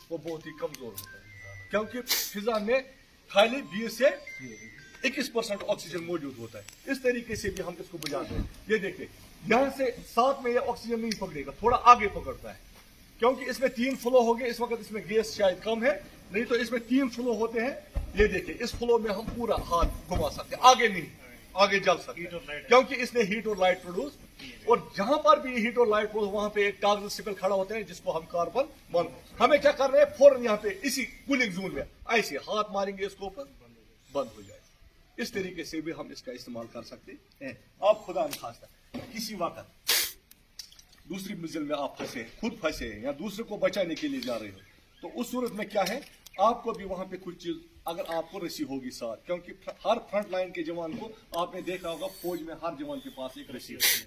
वो बहुत ही कमजोर होता है, क्योंकि फिजा में खाली 20 से 21% ऑक्सीजन मौजूद होता है। इस तरीके से भी हम इसको बुझाते हैं। ये देखिए, यहाँ से साथ में ये ऑक्सीजन नहीं पकड़ेगा, थोड़ा आगे पकड़ता है, क्योंकि इसमें 3 फ्लो हो गए। इस वक्त इसमें गैस शायद कम है, नहीं तो इसमें 3 फ्लो होते हैं। ये देखिए, इस फ्लो में हम पूरा हाथ घुमा सकते हैं, आगे नहीं, आगे जल सकते हैं, क्योंकि इसने हीट और लाइट प्रोड्यूस। और जहां पर भी हीट और लाइट प्रोड्यूस, वहां पे एक टॉगल सिपल खड़ा होता है जिसको हम कार्बन मान। हमें क्या कर रहे हैं, फौरन यहाँ पे इसी कूलिंग जोन में ऐसे हाथ मारेंगे, इसको ऊपर बंद हो जाएगा। इस तरीके से भी हम इसका इस्तेमाल कर सकते हैं। आप खुदा न खास्ता किसी वक्त दूसरी मंजिल में आप फंसे, खुद फंसे या दूसरे को बचाने के लिए जा रहे हो, तो उस सूरत में क्या है, आपको भी वहां पे कुछ चीज, अगर आपको रस्सी होगी साथ, क्योंकि हर फ्रंट लाइन के जवान को आपने देखा होगा, फौज में हर जवान के पास एक रस्सी होती है,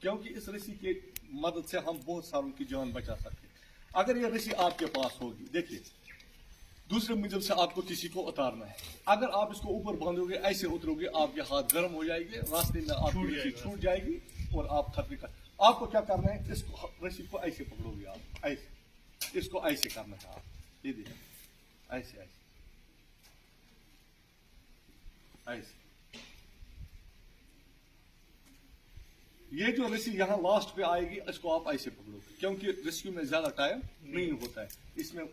क्योंकि इस रस्सी की मदद से हम बहुत सारों की जान बचा सकते हैं। अगर ये रस्सी आपके पास होगी, देखिए दूसरे मंजिल से आपको किसी को उतारना है, अगर आप इसको ऊपर बांधोगे, ऐसे उतरोगे, आपके हाथ गर्म हो जाएंगे, रास्ते में आपकी रस्सी छूट जाएगी और आप थक कर। आपको क्या करना है, इसको रस्सी को ऐसे पकड़ोगे आप, ऐसे इसको ऐसे करना है आप। ये देखिए, ऐसे ऐसे ऐसे। ये जो रस्सी यहाँ लास्ट पे आएगी, इसको आप ऐसे पकड़ोगे, क्योंकि रेस्क्यू में ज्यादा टाइम नहीं होता है, इसमें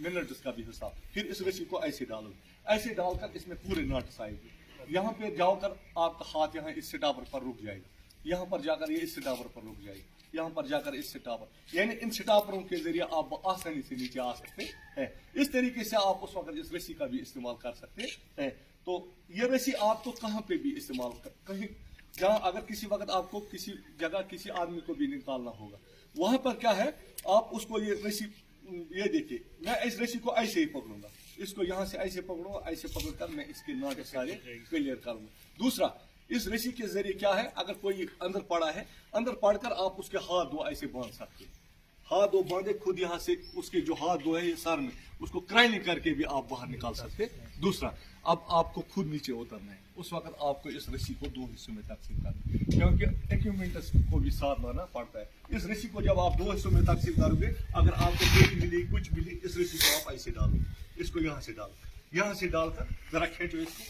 मिनट्स का भी हिसाब। फिर इस रस्सी को ऐसे डालोगे, ऐसे डालकर इसमें पूरे नट्स आएंगे। यहाँ पे जाकर आपका हाथ यहाँ इस सिटावर पर रुक जाएगा, यहाँ पर जाकर ये इस सिटावर पर रुक जाएगी, यहाँ पर जाकर इस सिटावर, यानी इन सिटावरों के जरिए आप आसानी से नीचे आ सकते हैं। इस तरीके से आप उस वक्त इस रस्सी का भी इस्तेमाल कर सकते हैं। तो ये रस्सी आपको कहाँ पे भी इस्तेमाल कहीं, जहाँ अगर किसी वक्त आपको किसी जगह किसी आदमी को भी निकालना होगा, वहां पर क्या है, आप उसको ये रस्सी, ये देखिए, मैं इस रस्सी को ऐसे ही पकड़ूंगा, इसको यहाँ से ऐसे पकड़ूंगा, ऐसे पकड़कर मैं इसके नाट सारे क्लियर करूंगा। दूसरा, इस रस्सी के जरिए क्या है, अगर कोई अंदर पड़ा है, अंदर पड़कर आप उसके हाथ दो ऐसे बांध सकते हैं, हाथ दो बांधे, खुद यहाँ से उसके जो हाथ दो है सर में, उसको क्रैनिंग करके भी आप बाहर निकाल सकते हैं। दूसरा, अब आपको खुद नीचे उतरना है, उस वक्त आपको इस रस्सी को 2 हिस्सों में तकसीम करना है, क्योंकि इक्विपमेंट्स को भी साथ लाना पड़ता है। इस रस्सी को जब आप 2 हिस्सों में तकसीम करोगे, अगर आपको पेट मिली, कुछ मिली, इस रस्सी को आप ऐसे डालो, इसको यहाँ से डालो, यहाँ से डालकर जरा खींचो, इसको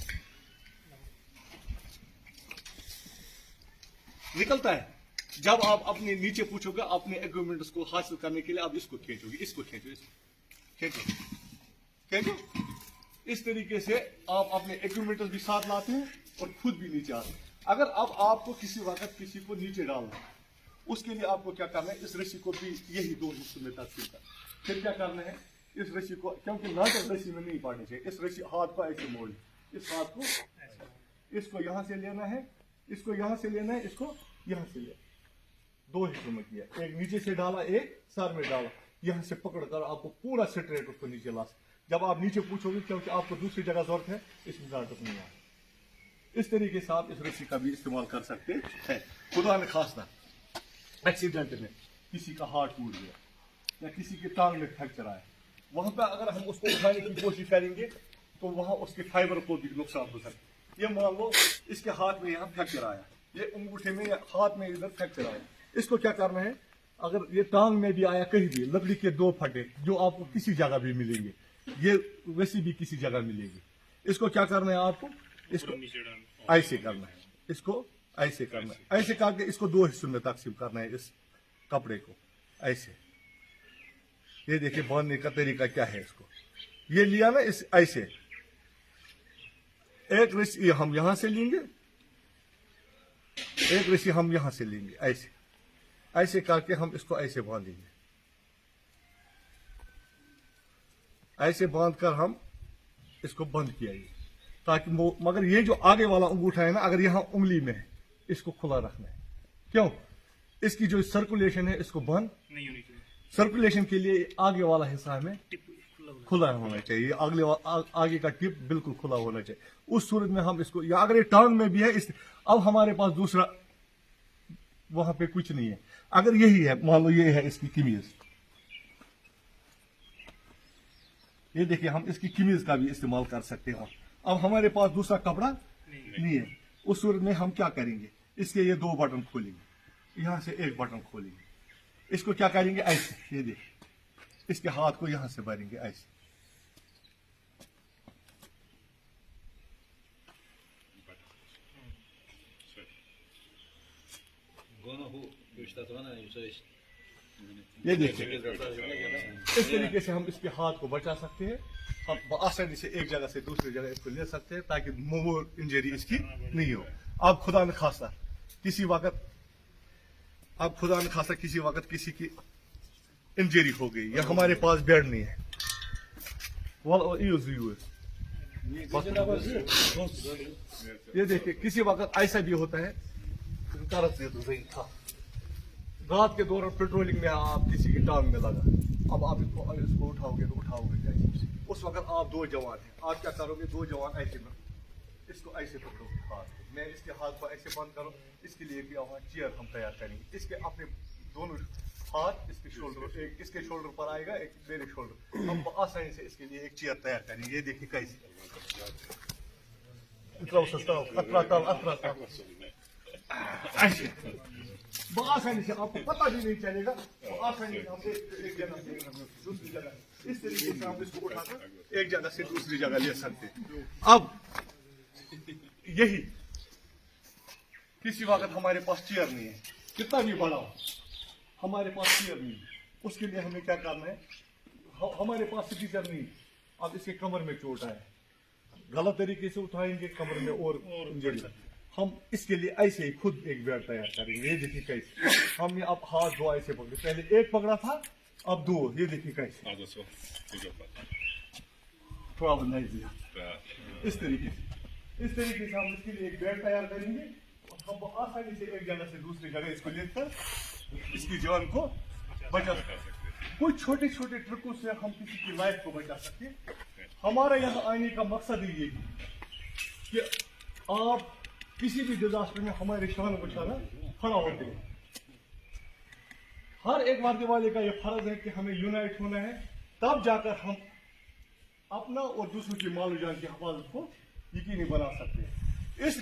निकलता है। जब आप अपने नीचे पूछोगे अपने इक्विपमेंट्स को हासिल करने के लिए, आप इसको खींचोगे, इसको खींचो, इसको खींचो, खींचो। इस तरीके से आप अपने इक्विपमेंट्स भी साथ लाते हैं और खुद भी नीचे आते हैं। अगर अब आपको किसी वक्त किसी को नीचे डालना है, उसके लिए आपको क्या करना है, इस रस्सी को भी यही 2 हिस्सों में तकसीम करना। फिर क्या करना है, इस रस्सी को, क्योंकि नाट रस्सी में नहीं पड़नी चाहिए, इस रस्सी हाथ को ऐसे मोड़, इस हाथ को, इसको यहाँ से लेना है, इसको यहाँ से लेना है, इसको यहाँ से लेना, 2 हिस्सों में किया, एक नीचे से डाला, एक सर में डाला, यहाँ से पकड़कर आपको पूरा स्ट्रेट उसको नीचे ला। जब आप नीचे पूछोगे, क्योंकि आपको दूसरी जगह जरूरत है, इसमें नाटक नहीं आए। इस तरीके से आप इस रस्सी का भी इस्तेमाल कर सकते हैं। खुदा न खास्ता एक्सीडेंट में किसी का हाथ टूट गया या किसी की टांग में फ्रैक्चर आया, वहां पर अगर हम उसको उठाने की कोशिश करेंगे, तो वहां उसके फाइबर को भी नुकसान हो सकता है। ये मान लो इसके हाथ में यहाँ फ्रैक्चर आया, ये अंगूठे में या हाथ में इधर फ्रैक्चर आया, इसको क्या करना है, अगर ये टांग में भी आया, कहीं भी लकड़ी के 2 फटे जो आपको किसी जगह भी मिलेंगे, ये वैसी भी किसी जगह मिलेगी, इसको क्या करना है, आपको इसको ऐसे करना है, इसको ऐसे करना है, ऐसे करके इसको 2 हिस्सों में तकसीम करना है, इस कपड़े को ऐसे। ये देखिए बांधने का तरीका क्या है, इसको ये लिया ना, इस ऐसे एक रस्सी हम यहां से लेंगे, एक रस्सी हम यहां से लेंगे, ऐसे ऐसे करके हम इसको ऐसे बांधेंगे, ऐसे बांधकर हम इसको बंद किया, ताकि वो, मगर ये जो आगे वाला अंगूठा है ना, अगर यहाँ उंगली में है, इसको खुला रखना है। क्यों, इसकी जो सर्कुलेशन है इसको बंद नहीं होनी चाहिए, सर्कुलेशन के लिए आगे वाला हिस्सा हमें खुला होना चाहिए, आगे का टिप बिल्कुल खुला होना चाहिए। उस सूरत में हम इसको, या अगर ये टांग में भी है, अब हमारे पास दूसरा वहां पे कुछ नहीं है, अगर यही है, मान लो ये है इसकी कमीज, ये देखिए हम इसकी कमीज का भी इस्तेमाल कर सकते हैं। अब हमारे पास दूसरा कपड़ा नहीं है, उस सूरत में हम क्या करेंगे, इसके ये 2 बटन खोलेंगे, यहां से एक बटन खोलेंगे, इसको क्या करेंगे, ऐसे, ये देखिए इसके हाथ को यहां से भरेंगे ऐसे, ये देखिए इस तरीके से हम इसके हाथ को बचा सकते हैं। हम आसानी से एक जगह से दूसरी जगह इसको ले सकते हैं ताकि मोर इंजरी इसकी नहीं हो। अब खुदा न खासा किसी वक्त किसी की इंजरी हो गई या हमारे पास बेड नहीं है, ये देखिए किसी वक्त ऐसा भी होता है, रात के दौरान पेट्रोलिंग में आप किसी की टांग में लगा, अब आप इसको उठाओगे तो उठाओगे कैसे? उस वक्त आप दो जवान हैं, आप क्या करोगे? दो जवान ऐसे में इसको ऐसे पकड़ोगे हाथ, मैं इसके हाथ को ऐसे बंद करूँ, इसके लिए भी वहाँ चेयर हम तैयार करेंगे। इसके अपने दोनों हाथ इसके शोल्डर, एक इसके शोल्डर पर आएगा, एक मेरे शोल्डर, हम आसानी से इसके लिए एक चेयर तैयार करेंगे। ये देखिए कैसे ऐसे आसानी से आपको पता भी नहीं चलेगा, आसानी से हम एक जगह से दूसरी जगह इस तरीके से हम इसको उठाकर एक जगह से दूसरी जगह ले सकते हैं। अब यही किसी वक्त हमारे पास चेयर नहीं है, कितना भी बड़ा हो हमारे पास चेयर नहीं है, उसके लिए हमें क्या करना है? हमारे पास सिटीजर नहीं, अब इसके कमर में चोट आए, गलत तरीके से उठाएंगे कमर में और इंजरी, हम इसके लिए ऐसे ही खुद एक बेड तैयार करेंगे। ये देखिए कैसे हम अब हाथ दो ऐसे पकड़े, पहले एक पकड़ा था अब दो, ये देखिए कैसे थोड़ा नहीं दिया, इस तरीके से हम इसके लिए एक बेड तैयार करेंगे और हम आसानी से एक जगह से दूसरी जगह इसको लेकर इसकी जान को बचा सकते हैं। कुछ छोटे छोटे ट्रिकों से हम किसी की लाइफ को बचा सकते हैं। हमारा यहाँ आने का मकसद ही ये कि आप किसी भी डिजास्टर में हमारे शान बचाना खड़ा होते हैं। हर एक वर्दी वाले का ये फर्ज है कि हमें यूनाइट होना है, तब जाकर हम अपना और दूसरों की माल जान की हिफाजत को यकीनी बना सकते हैं। इस